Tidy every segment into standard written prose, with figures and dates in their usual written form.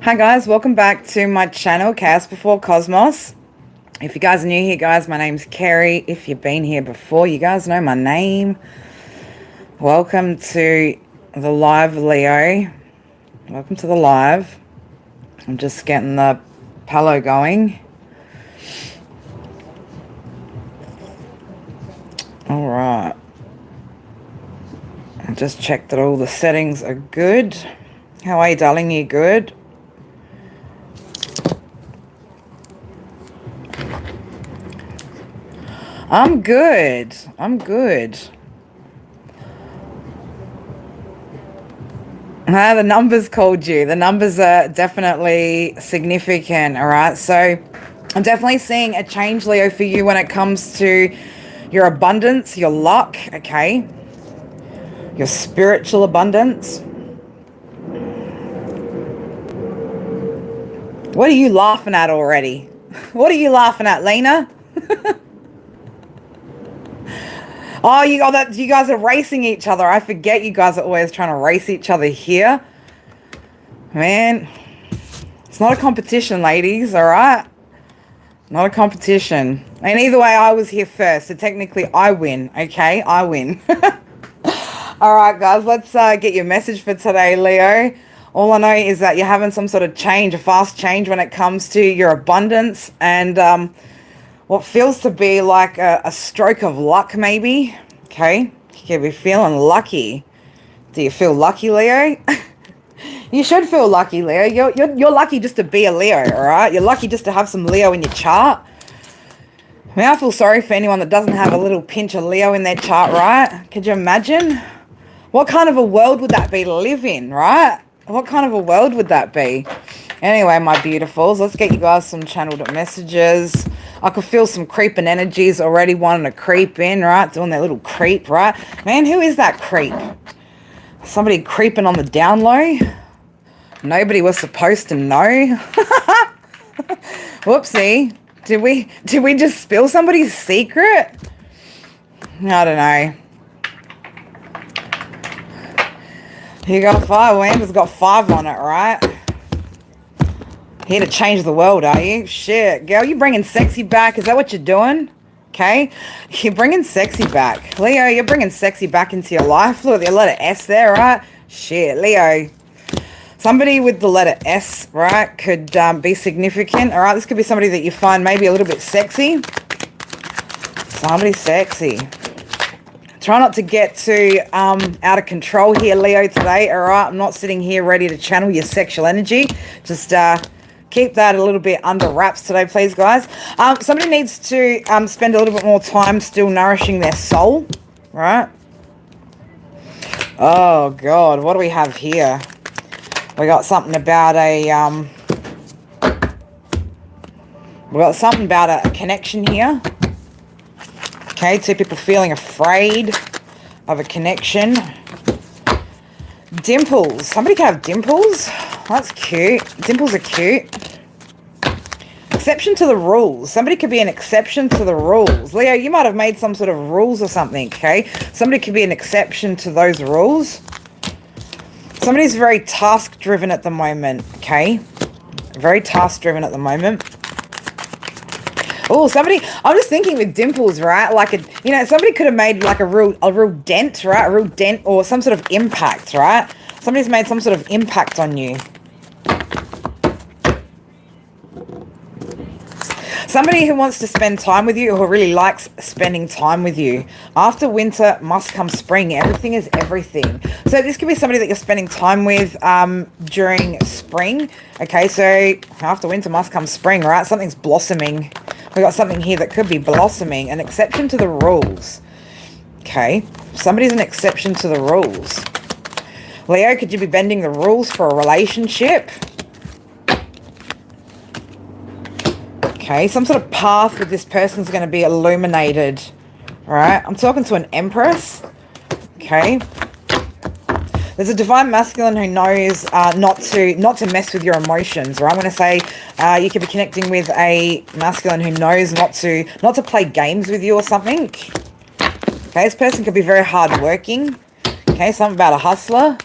Hi guys, welcome back to my channel, Chaos Before Cosmos. If you guys are new here, guys, my name's Kerry. If you've been here before, you guys know my name. Welcome to the live, Leo. Welcome to the live. I'm just getting the palo going. All right. I just checked that all the settings are good. How are you, darling? You good? I'm good. The numbers called you. The numbers are definitely significant, all right? So I'm definitely seeing a change, Leo, for you when it comes to your abundance, your luck, okay? Your spiritual abundance. What are you laughing at already? What are you laughing at, Lena? Oh, you guys are racing each other. I forget you guys are always trying to race each other here. Man, it's not a competition, ladies, all right? Not a competition. And either way, I was here first, so technically I win, okay? I win. All right, guys, let's get your message for today, Leo. All I know is that you're having some sort of change, a fast change when it comes to your abundance and what feels to be like a stroke of luck, maybe. Okay, you could be feeling lucky. Do you feel lucky, Leo? You should feel lucky, Leo. You're lucky just to be a Leo, all right? You're lucky just to have some Leo in your chart. I mean, I feel sorry for anyone that doesn't have a little pinch of Leo in their chart, right? Could you imagine? What kind of a world would that be to live in, right? What kind of a world would that be? Anyway, my beautifuls, let's get you guys some channeled messages. I could feel some creeping energies already wanting to creep in, right? Doing their little creep, right? Man, who is that creep? Somebody creeping on the down low? Nobody was supposed to know. Whoopsie. Did we just spill somebody's secret? I don't know. You got 5. Amber's got 5 on it, right? Here to change the world, are you? Shit, girl, you bringing sexy back? Is that what you're doing? Okay, you're bringing sexy back. Leo, you're bringing sexy back into your life. Look, the letter S there, right? Shit, Leo. Somebody with the letter S, right, could be significant, all right? This could be somebody that you find maybe a little bit sexy. Somebody sexy. Try not to get too out of control here, Leo, today, all right? I'm not sitting here ready to channel your sexual energy. Just keep that a little bit under wraps today, please, guys. Somebody needs to spend a little bit more time still nourishing their soul, right? Oh, God, what do we have here? We got something about a connection here. Okay, 2 people feeling afraid of a connection. Dimples. Somebody can have dimples. That's cute. Dimples are cute. Exception to the rules. Somebody could be an exception to the rules. Leo, you might have made some sort of rules or something, okay? Somebody could be an exception to those rules. Somebody's very task-driven at the moment, okay? Very task-driven at the moment. Oh, I'm just thinking with dimples, right? Like, somebody could have made like a real dent, right? A real dent or some sort of impact, right? Somebody's made some sort of impact on you. Somebody who wants to spend time with you, who really likes spending time with you. After winter must come spring. Everything is everything. So this could be somebody that you're spending time with during spring. Okay, so after winter must come spring, right? Something's blossoming. We got something here that could be blossoming. An exception to the rules. Okay, somebody's an exception to the rules. Leo, could you be bending the rules for a relationship? Okay, some sort of path with this person's going to be illuminated. All right, I'm talking to an empress. Okay. There's a divine masculine who knows not to mess with your emotions, right? I'm going to say you could be connecting with a masculine who knows not to play games with you or something. Okay, this person could be very hardworking. Okay, something about a hustler.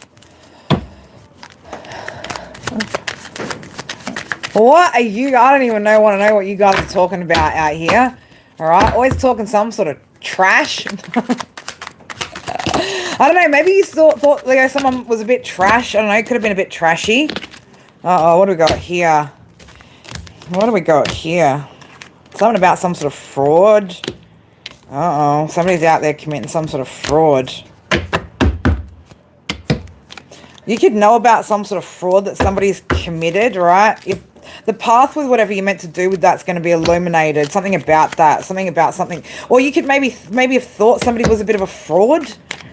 What are you? I don't even want to know what you guys are talking about out here. All right, always talking some sort of trash. I don't know, maybe you thought Leo, someone was a bit trash. I don't know, could have been a bit trashy. Uh-oh, what do we got here? What do we got here? Something about some sort of fraud. Uh-oh, somebody's out there committing some sort of fraud. You could know about some sort of fraud that somebody's committed, right? If the path with whatever you're meant to do with that's going to be illuminated. Something about that. Something about something. Or you could maybe have thought somebody was a bit of a fraud,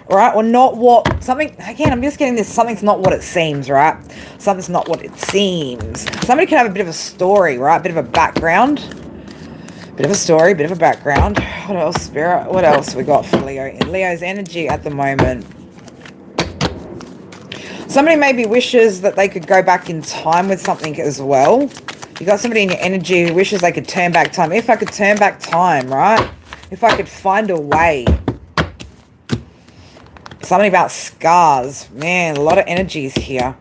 right? Or not what... Something... Again, I'm just getting this. Something's not what it seems, right? Something's not what it seems. Somebody could have a bit of a story, right? A bit of a background. Bit of a story, bit of a background. What else, Spirit? What else we got for Leo? Leo's energy at the moment. Somebody maybe wishes that they could go back in time with something as well. You got somebody in your energy who wishes they could turn back time. If I could turn back time, right? If I could find a way. Something about scars. Man, a lot of energies here.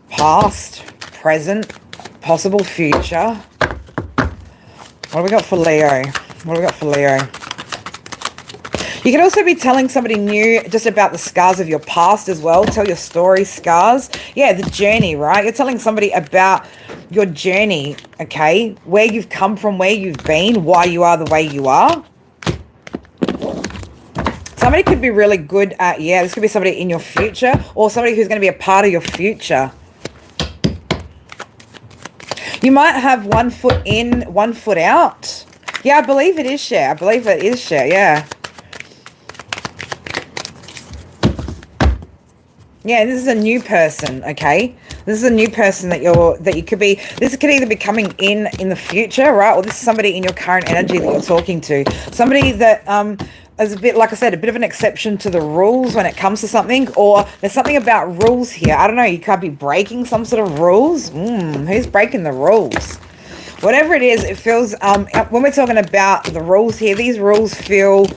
Past, present, possible future. What do we got for Leo? What do we got for Leo? You can also be telling somebody new just about the scars of your past as well. Tell your story, scars. Yeah, the journey, right? You're telling somebody about your journey, okay? Where you've come from, where you've been, why you are the way you are. Somebody could be really good at, yeah, this could be somebody in your future or somebody who's going to be a part of your future. You might have 1 foot in, 1 foot out. Yeah, I believe it is share. I believe it is share, yeah. Yeah, this is a new person, okay? This is a new person that you could be. This could either be coming in the future, right? Or this is somebody in your current energy that you're talking to. Somebody that is a bit, like I said, a bit of an exception to the rules when it comes to something. Or there's something about rules here. I don't know, you could be breaking some sort of rules. Who's breaking the rules? Whatever it is, it feels, when we're talking about the rules here, these rules feel...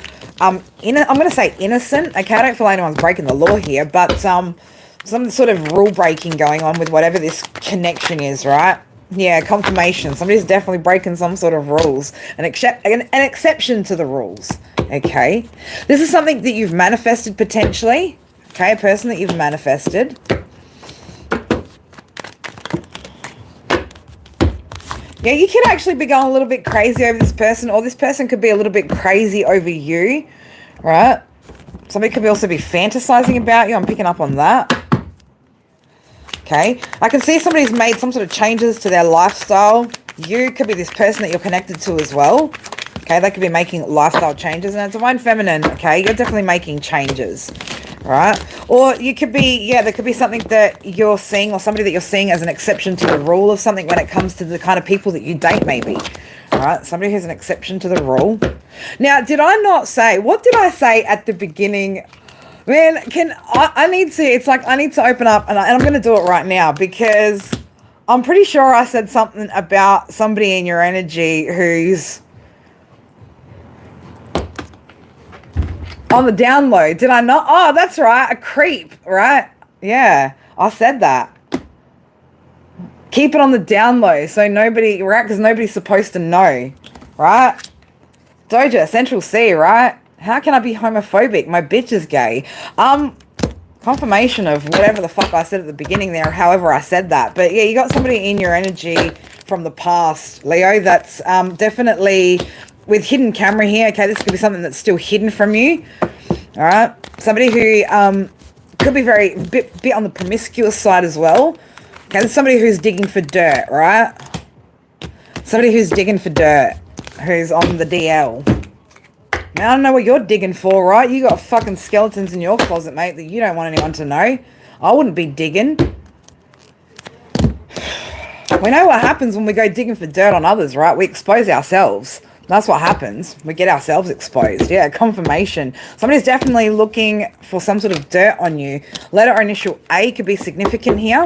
I'm going to say innocent. Okay, I don't feel anyone's breaking the law here, but some sort of rule breaking going on with whatever this connection is, right? Yeah, confirmation. Somebody's definitely breaking some sort of rules, an exception to the rules. Okay, this is something that you've manifested potentially. Okay, a person that you've manifested. Yeah, you could actually be going a little bit crazy over this person, or this person could be a little bit crazy over you, right? Somebody could also be fantasizing about you. I'm picking up on that. Okay. I can see somebody's made some sort of changes to their lifestyle. You could be this person that you're connected to as well. Okay, they could be making lifestyle changes. And Divine Feminine, okay, you're definitely making changes. Right? Or you could be, yeah, there could be something that you're seeing or somebody that you're seeing as an exception to the rule of something when it comes to the kind of people that you date maybe. All right? Somebody who's an exception to the rule. Now, did I not say, what did I say at the beginning? Man, I need to, it's like I need to open up and I'm going to do it right now because I'm pretty sure I said something about somebody in your energy who's on the down low. Did I not? Oh, that's right. A creep, right? Yeah, I said that. Keep it on the down low so nobody, right? Because nobody's supposed to know, right? Doja, Central C, right? How can I be homophobic? My bitch is gay. Confirmation of whatever the fuck I said at the beginning there, however I said that. But yeah, you got somebody in your energy from the past, Leo, that's definitely... with hidden camera here, okay, this could be something that's still hidden from you, all right? Somebody who could be very bit on the promiscuous side as well. Okay, there's somebody who's digging for dirt, right? Somebody who's digging for dirt, who's on the DL. Now, I don't know what you're digging for, right? You got fucking skeletons in your closet, mate, that you don't want anyone to know. I wouldn't be digging. We know what happens when we go digging for dirt on others, right? We expose ourselves. That's what happens. We get ourselves exposed. Yeah, confirmation. Somebody's definitely looking for some sort of dirt on you. Letter or initial A could be significant here.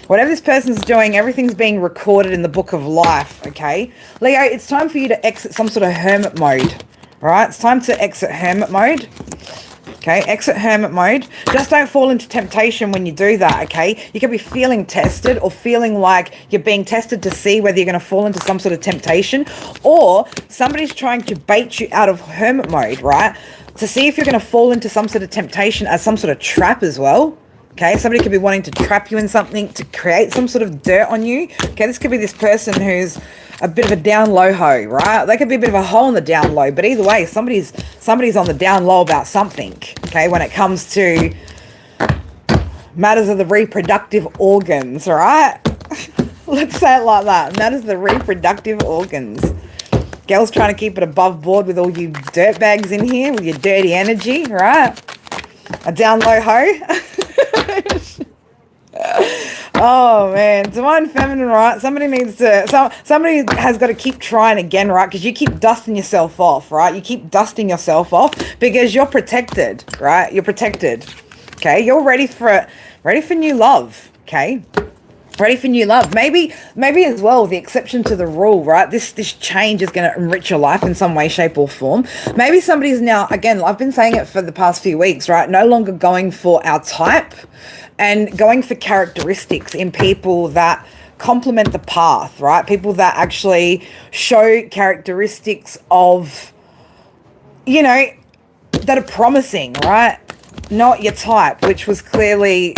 Whatever this person's doing, everything's being recorded in the book of life, okay? Leo, it's time for you to exit some sort of hermit mode, right? It's time to exit hermit mode. Okay, exit hermit mode. Just don't fall into temptation when you do that, okay? You could be feeling tested or feeling like you're being tested to see whether you're going to fall into some sort of temptation, or somebody's trying to bait you out of hermit mode, right? To see if you're going to fall into some sort of temptation as some sort of trap as well. Okay, somebody could be wanting to trap you in something to create some sort of dirt on you. Okay, this could be this person who's a bit of a down low hoe, right? They could be a bit of a hole in the down low, but either way, somebody's on the down low about something. Okay, when it comes to matters of the reproductive organs, right? Let's say it like that. Matters of the reproductive organs. Girls trying to keep it above board with all you dirtbags in here with your dirty energy, right? A down low hoe. Oh man, divine feminine, right? Somebody needs to, somebody has got to keep trying again, right? Because you keep dusting yourself off, right? You keep dusting yourself off because you're protected, right? You're protected. Okay, you're ready for new love. Okay, ready for new love. Maybe as well, the exception to the rule, right? This change is going to enrich your life in some way, shape, or form. Maybe somebody's now, again, I've been saying it for the past few weeks, right? No longer going for our type and going for characteristics in people that complement the path, right? People that actually show characteristics of, you know, that are promising, right? Not your type, which was clearly,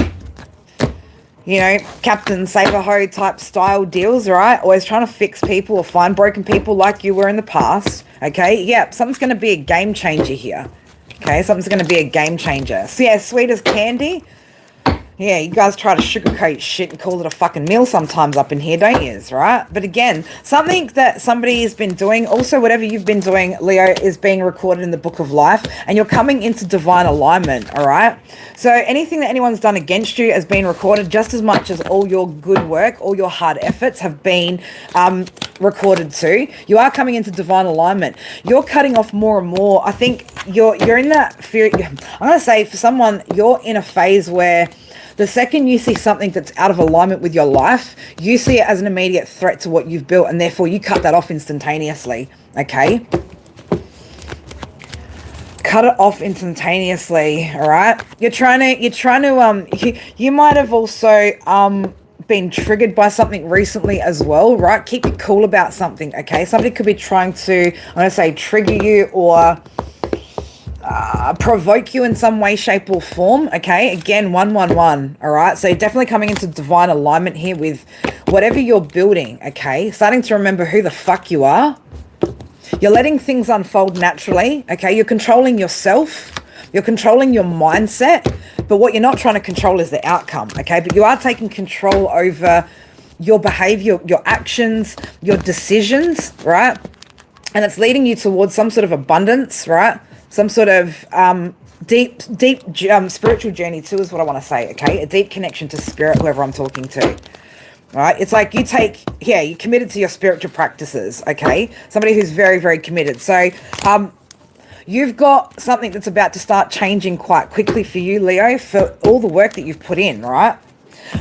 you know, Captain Saberho type style deals, right? Always trying to fix people or find broken people like you were in the past. Okay, yeah, something's going to be a game changer here. Okay, something's going to be a game changer. So yeah, sweet as candy. Yeah, you guys try to sugarcoat shit and call it a fucking meal sometimes up in here, don't you? Right? But again, something that somebody has been doing, also whatever you've been doing, Leo, is being recorded in the book of life, and you're coming into divine alignment, all right? So anything that anyone's done against you has been recorded just as much as all your good work, all your hard efforts have been recorded too. You are coming into divine alignment. You're cutting off more and more. I think you're in that fear. I'm going to say for someone, you're in a phase where the second you see something that's out of alignment with your life, you see it as an immediate threat to what you've built, and therefore you cut that off instantaneously, okay? Cut it off instantaneously, all right? You might have also been triggered by something recently as well, right? Keep it cool about something, okay? Somebody could be trying to, I'm going to say, trigger you or provoke you in some way, shape, or form. Okay, again, 111. All right, so definitely coming into divine alignment here with whatever you're building. Okay, starting to remember who the fuck you are. You're letting things unfold naturally. Okay, you're controlling yourself. You're controlling your mindset. But what you're not trying to control is the outcome. Okay, but you are taking control over your behavior, your actions, your decisions. Right, and it's leading you towards some sort of abundance. Right. Some sort of deep spiritual journey too is what I want to say, okay? A deep connection to spirit, whoever I'm talking to, all right? It's like you're committed to your spiritual practices, okay? Somebody who's very, very committed. So you've got something that's about to start changing quite quickly for you, Leo, for all the work that you've put in, right?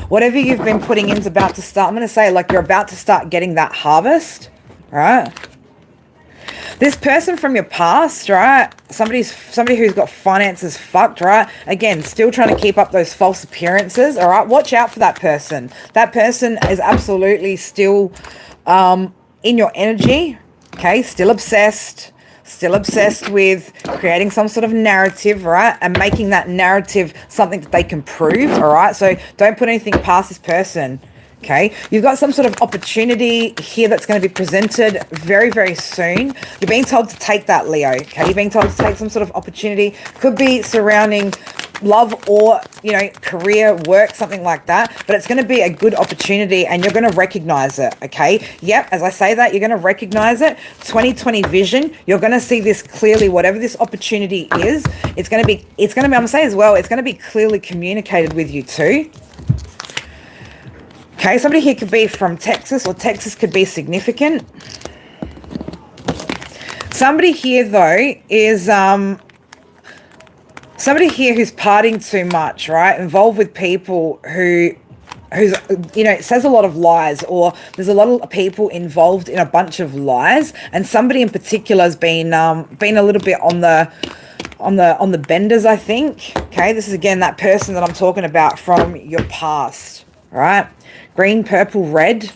Whatever you've been putting in is about to start, I'm going to say, like, you're about to start getting that harvest, right? This person from your past, right? Somebody who's got finances fucked, right? Again, still trying to keep up those false appearances, all right? Watch out for that person. That person is absolutely still in your energy, okay? Still obsessed with creating some sort of narrative, right? And making that narrative something that they can prove, all right? So don't put anything past this person. Okay, you've got some sort of opportunity here that's going to be presented very, very soon. You're being told to take that, Leo. Okay, you're being told to take some sort of opportunity. Could be surrounding love or, you know, career, work, something like that. But it's going to be a good opportunity and you're going to recognize it. Okay, yep, as I say that, you're going to recognize it. 2020 vision, you're going to see this clearly. Whatever this opportunity is, it's going to be, I'm going to say as well, it's going to be clearly communicated with you too. Okay, somebody here could be from Texas, or Texas could be significant. Somebody here, though, is somebody here who's partying too much, right? Involved with people who's, you know, it says a lot of lies, or there's a lot of people involved in a bunch of lies, and somebody in particular has been a little bit on the on the benders, I think. Okay, this is again that person that I'm talking about from your past. All right, green, purple, red.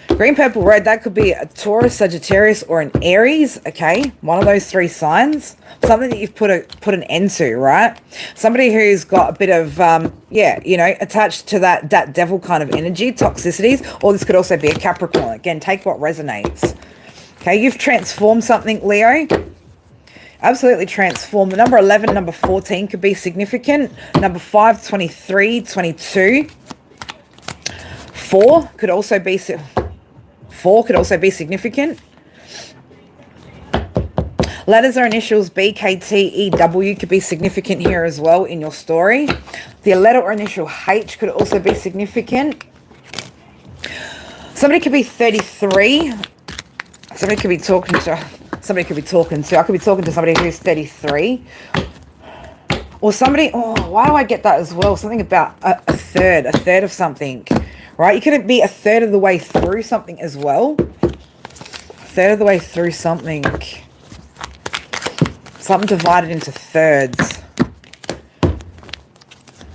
Green, purple, red, that could be a Taurus, Sagittarius, or an Aries, okay? One of those 3 signs. Something that you've put an end to, right? Somebody who's got a bit of, yeah, you know, attached to that devil kind of energy, toxicities, or this could also be a Capricorn. Again, take what resonates. Okay, you've transformed something, Leo. Absolutely transformed. The number 11, number 14 could be significant. Number 5, 23, 22. 4 could also be... 4 could also be significant. Letters or initials B, K, T, E, W could be significant here as well in your story. The letter or initial H could also be significant. Somebody could be 33. Somebody could be talking to... I could be talking to somebody who's 33. Or somebody... Oh, why do I get that as well? Something about a third of something. Right, you could be a third of the way through something as well. Third of the way through something. Something divided into thirds.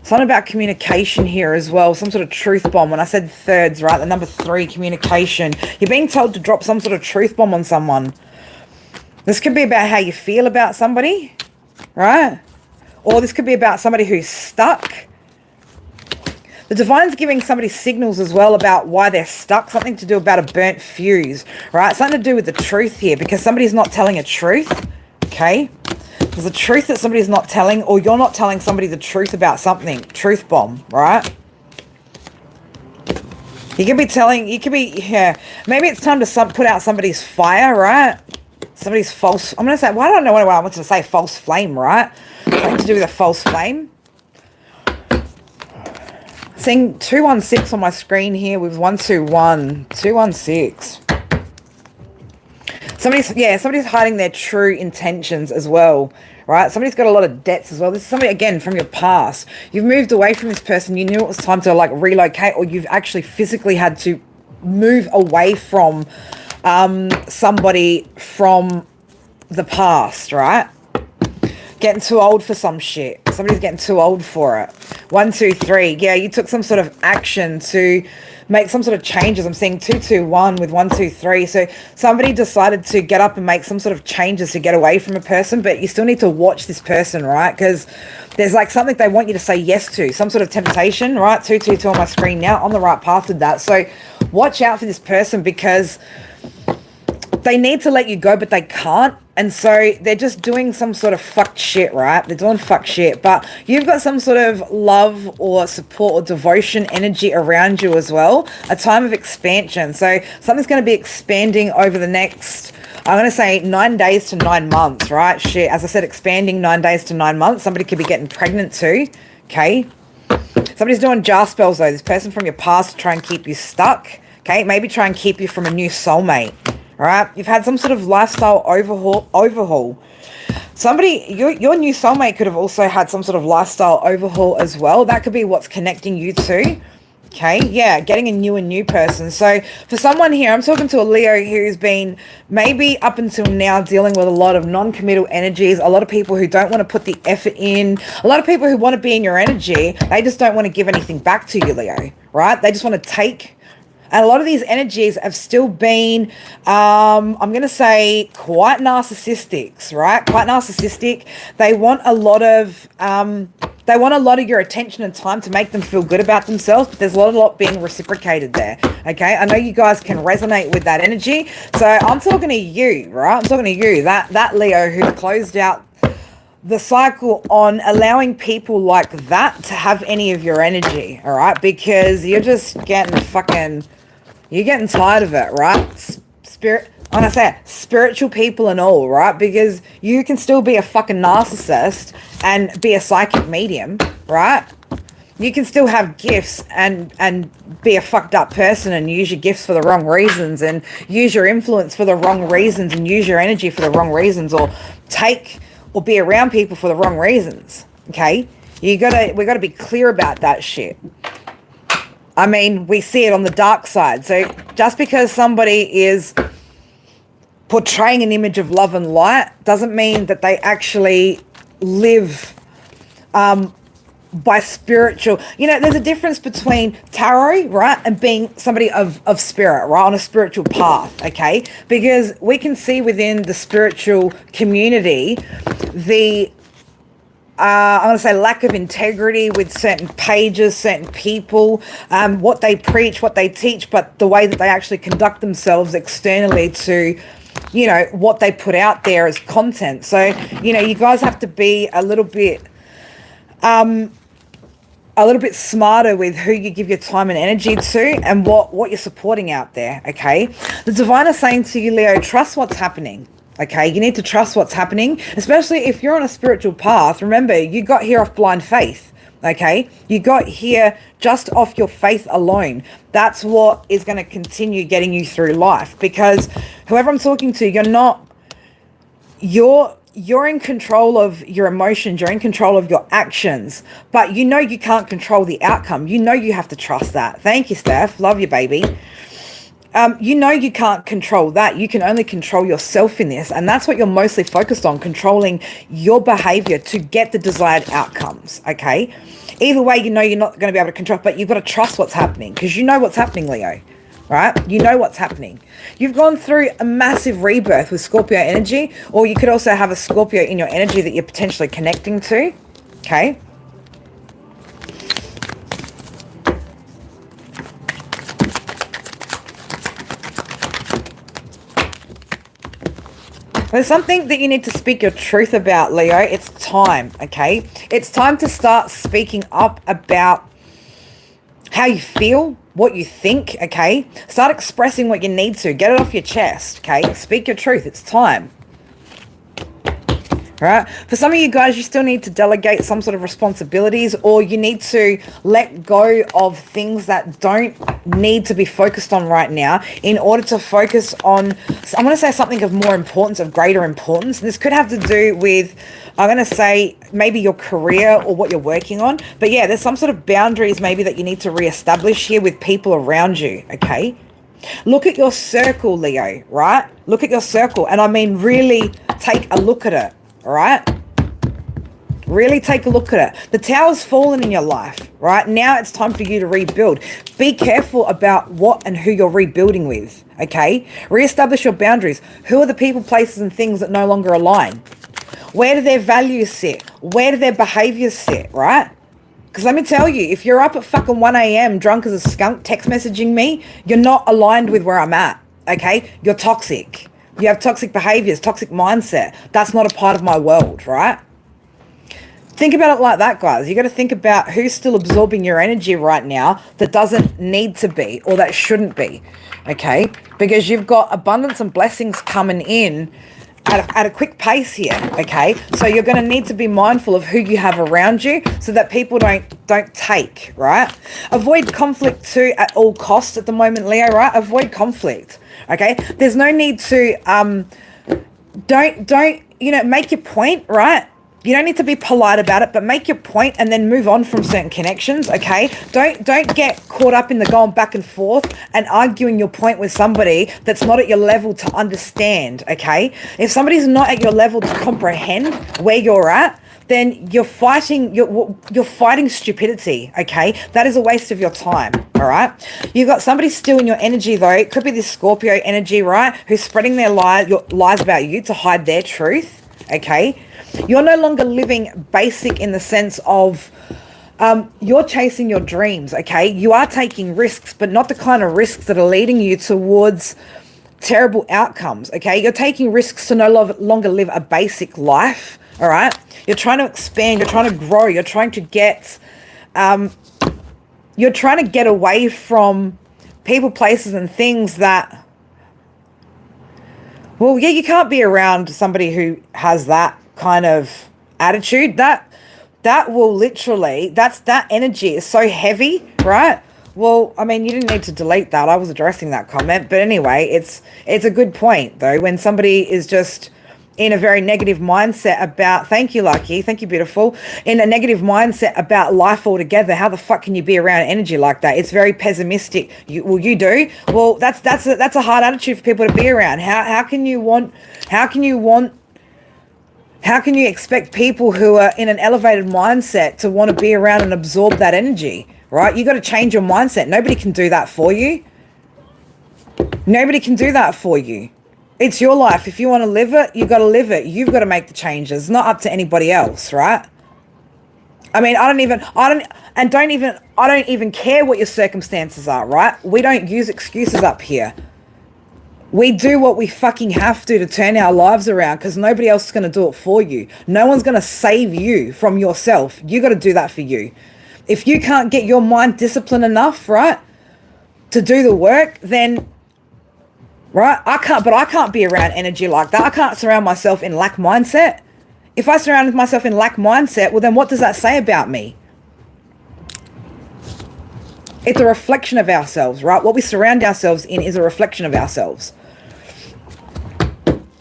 Something about communication here as well. Some sort of truth bomb. When I said thirds, right, the number 3, communication. You're being told to drop some sort of truth bomb on someone. This could be about how you feel about somebody, right? Or this could be about somebody who's stuck. The Divine's giving somebody signals as well about why they're stuck. Something to do about a burnt fuse, right? Something to do with the truth here because somebody's not telling a truth, okay? There's a truth that somebody's not telling, or you're not telling somebody the truth about something. Truth bomb, right? You could be telling, yeah. Maybe it's time to put out somebody's fire, right? Somebody's false, I'm going to say, well, I don't know what I wanted to say, false flame, right? Something to do with a false flame. Seeing 216 on my screen here with 121, 216. Somebody's hiding their true intentions as well, right? Somebody's got a lot of debts as well. This is somebody, again, from your past. You've moved away from this person. You knew it was time to, like, relocate, or you've actually physically had to move away from somebody from the past, right? Getting too old for some shit. Somebody's getting too old for it. 1, 2, 3. Yeah, you took some sort of action to make some sort of changes. I'm seeing 2, 2, 1 with 1, 2, 3. So somebody decided to get up and make some sort of changes to get away from a person, but you still need to watch this person, right? Because there's like something they want you to say yes to. Some sort of temptation, right? 2, 2, 2 on my screen now. On the right path with that. So watch out for this person because they need to let you go, but they can't. And so they're just doing some sort of fucked shit, right? They're doing fucked shit. But you've got some sort of love or support or devotion energy around you as well. A time of expansion. So something's going to be expanding over the next, I'm going to say 9 days to 9 months, right? Shit. As I said, expanding 9 days to 9 months. Somebody could be getting pregnant too. Okay. Somebody's doing jar spells though. This person from your past to try and keep you stuck. Okay. Maybe try and keep you from a new soulmate. All right, you've had some sort of lifestyle overhaul. Somebody, your new soulmate could have also had some sort of lifestyle overhaul as well. That could be what's connecting you two. Okay, yeah, getting a new person. So for someone here, I'm talking to a Leo who's been maybe up until now dealing with a lot of non-committal energies, a lot of people who don't want to put the effort in, a lot of people who want to be in your energy. They just don't want to give anything back to you, Leo, right? They just want to take. And a lot of these energies have still been, I'm going to say, quite narcissistic, right? Quite narcissistic. They want a lot of, your attention and time to make them feel good about themselves. But there's a lot being reciprocated there. Okay, I know you guys can resonate with that energy. So I'm talking to you, right? I'm talking to you, that Leo who closed out the cycle on allowing people like that to have any of your energy, all right? Because you're just getting you're getting tired of it, right? When I say it, spiritual people and all, right? Because you can still be a fucking narcissist and be a psychic medium, right? You can still have gifts and be a fucked up person and use your gifts for the wrong reasons and use your influence for the wrong reasons and use your energy for the wrong reasons or take or be around people for the wrong reasons, okay? We gotta be clear about that shit. I mean, we see it on the dark side. So just because somebody is portraying an image of love and light doesn't mean that they actually live by spiritual. You know, there's a difference between tarot, right, and being somebody of spirit, right, on a spiritual path, okay? Because we can see within the spiritual community the I want to say lack of integrity with certain pages, certain people, what they preach, what they teach, but the way that they actually conduct themselves externally to, you know, what they put out there as content. So, you know, you guys have to be a little bit smarter with who you give your time and energy to and what you're supporting out there, okay? The divine is saying to you, Leo, trust what's happening. Okay, you need to trust what's happening, especially if you're on a spiritual path. Remember, you got here off blind faith, okay? You got here just off your faith alone. That's what is going to continue getting you through life, because whoever I'm talking to, you're in control of your emotions, you're in control of your actions, but you know you can't control the outcome. You know you have to trust that. Thank you, Steph. Love you, baby. You know you can't control that. You can only control yourself in this. And that's what you're mostly focused on, controlling your behavior to get the desired outcomes, okay? Either way, you know you're not going to be able to control, but you've got to trust what's happening, because you know what's happening, Leo, right? You know what's happening. You've gone through a massive rebirth with Scorpio energy, or you could also have a Scorpio in your energy that you're potentially connecting to, okay? There's something that you need to speak your truth about, Leo. It's time, okay? It's time to start speaking up about how you feel, what you think, okay? Start expressing what you need to. Get it off your chest, okay? Speak your truth. It's time. All right. For some of you guys, you still need to delegate some sort of responsibilities, or you need to let go of things that don't need to be focused on right now in order to focus on, I'm going to say something of more importance, of greater importance. This could have to do with, I'm going to say maybe your career or what you're working on. But yeah, there's some sort of boundaries maybe that you need to reestablish here with people around you. Okay. Look at your circle, Leo, right? Look at your circle. And I mean, really take a look at it. All right? Really take a look at it. The tower's fallen in your life, right? Now it's time for you to rebuild. Be careful about what and who you're rebuilding with, okay? Reestablish your boundaries. Who are the people, places, and things that no longer align? Where do their values sit? Where do their behaviors sit, right? Because let me tell you, if you're up at fucking 1 a.m. drunk as a skunk text messaging me, you're not aligned with where I'm at, okay? You're toxic. You have toxic behaviors, toxic mindset. That's not a part of my world, right? Think about it like that, guys. You got to think about who's still absorbing your energy right now that doesn't need to be, or that shouldn't be, okay? Because you've got abundance and blessings coming in at a quick pace here, okay? So you're going to need to be mindful of who you have around you so that people don't take, right? Avoid conflict too at all costs at the moment, Leo, right? Avoid conflict, okay? There's no need to, don't, you know, make your point, right? You don't need to be polite about it, but make your point and then move on from certain connections, okay? Don't get caught up in the going back and forth and arguing your point with somebody that's not at your level to understand, okay? If somebody's not at your level to comprehend where you're at, then you're fighting stupidity, okay? That is a waste of your time, all right? You've got somebody still in your energy, though. It could be this Scorpio energy, right? Who's spreading their lies about you to hide their truth, okay? You're no longer living basic in the sense of you're chasing your dreams, okay? You are taking risks, but not the kind of risks that are leading you towards terrible outcomes, okay? You're taking risks to no longer live a basic life, all right? You're trying to expand, you're trying to grow, you're trying to get away from people, places, and things that, well, yeah, you can't be around somebody who has that kind of attitude. That will literally, that energy is so heavy, right? Well, I mean, you didn't need to delete that. I was addressing that comment. But anyway, it's a good point, though, when somebody is just in a very negative mindset about, thank you, Lucky, thank you, beautiful, in a negative mindset about life altogether. How the fuck can you be around energy like that? It's very pessimistic. You do? Well, that's a hard attitude for people to be around. How can you want How can you expect people who are in an elevated mindset to want to be around and absorb that energy, right? You got to change your mindset. Nobody can do that for you. Nobody can do that for you. It's your life. If you want to live it, you got to live it. You've got to make the changes. It's not up to anybody else, right? I mean, I don't even care what your circumstances are, right? We don't use excuses up here. We do what we fucking have to turn our lives around, because nobody else is going to do it for you. No one's going to save you from yourself. You got to do that for you. If you can't get your mind disciplined enough, right, to do the work, then, right, I can't be around energy like that. I can't surround myself in lack mindset. If I surround myself in lack mindset, well, then what does that say about me? It's a reflection of ourselves, right? What we surround ourselves in is a reflection of ourselves.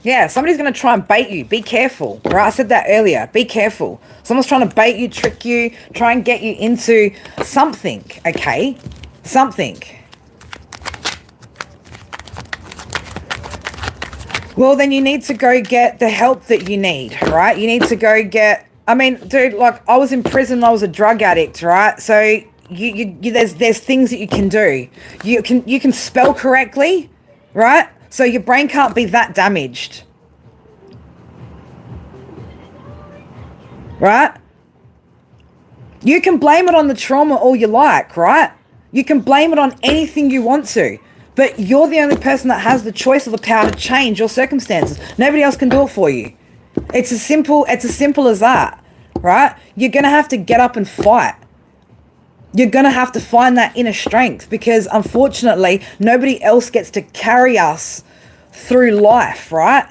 Yeah, somebody's going to try and bait you. Be careful, right? I said that earlier. Be careful. Someone's trying to bait you, trick you, try and get you into something, okay? Something. Well, then you need to go get the help that you need, right? You need to go get... I mean, dude, like, I was in prison. I was a drug addict, right? So... there's things that you can do. You can spell correctly, right? So your brain can't be that damaged, right? You can blame it on the trauma all you like, right? You can blame it on anything you want to, but you're the only person that has the choice or the power to change your circumstances. Nobody else can do it for you. It's as simple as that, right? You're gonna have to get up and fight. You're going to have to find that inner strength, because unfortunately, nobody else gets to carry us through life, right?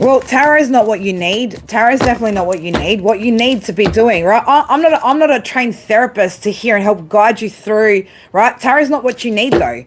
Well, tarot is not what you need. Tarot is definitely not what you need. What you need to be doing, right? I'm not a trained therapist to hear and help guide you through, right? Tarot is not what you need, though.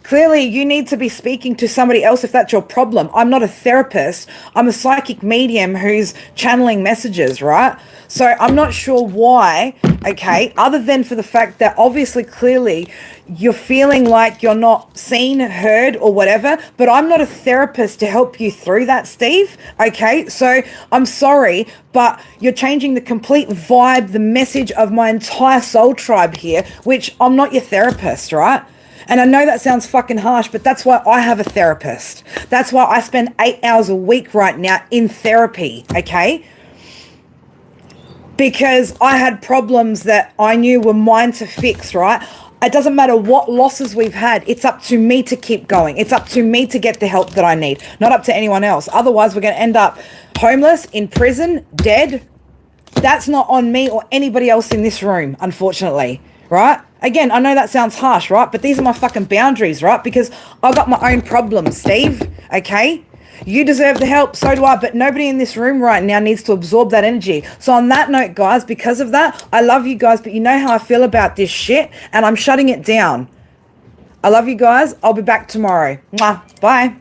Clearly, you need to be speaking to somebody else if that's your problem. I'm not a therapist. I'm a psychic medium who's channeling messages, right? So I'm not sure why, okay, other than for the fact that obviously, clearly, you're feeling like you're not seen, heard, or whatever, but I'm not a therapist to help you through that, Steve, okay? So I'm sorry, but you're changing the complete vibe, the message of my entire soul tribe here, which I'm not your therapist, right? And I know that sounds fucking harsh, but that's why I have a therapist. That's why I spend 8 hours a week right now in therapy, okay? Because I had problems that I knew were mine to fix, right? It doesn't matter what losses we've had. It's up to me to keep going. It's up to me to get the help that I need, not up to anyone else. Otherwise, we're going to end up homeless, in prison, dead. That's not on me or anybody else in this room, unfortunately, right? Again, I know that sounds harsh, right? But these are my fucking boundaries, right? Because I got my own problems, Steve, okay? You deserve the help, so do I, but nobody in this room right now needs to absorb that energy. So on that note, guys, because of that, I love you guys, but you know how I feel about this shit, and I'm shutting it down. I love you guys. I'll be back tomorrow. Mwah. Bye.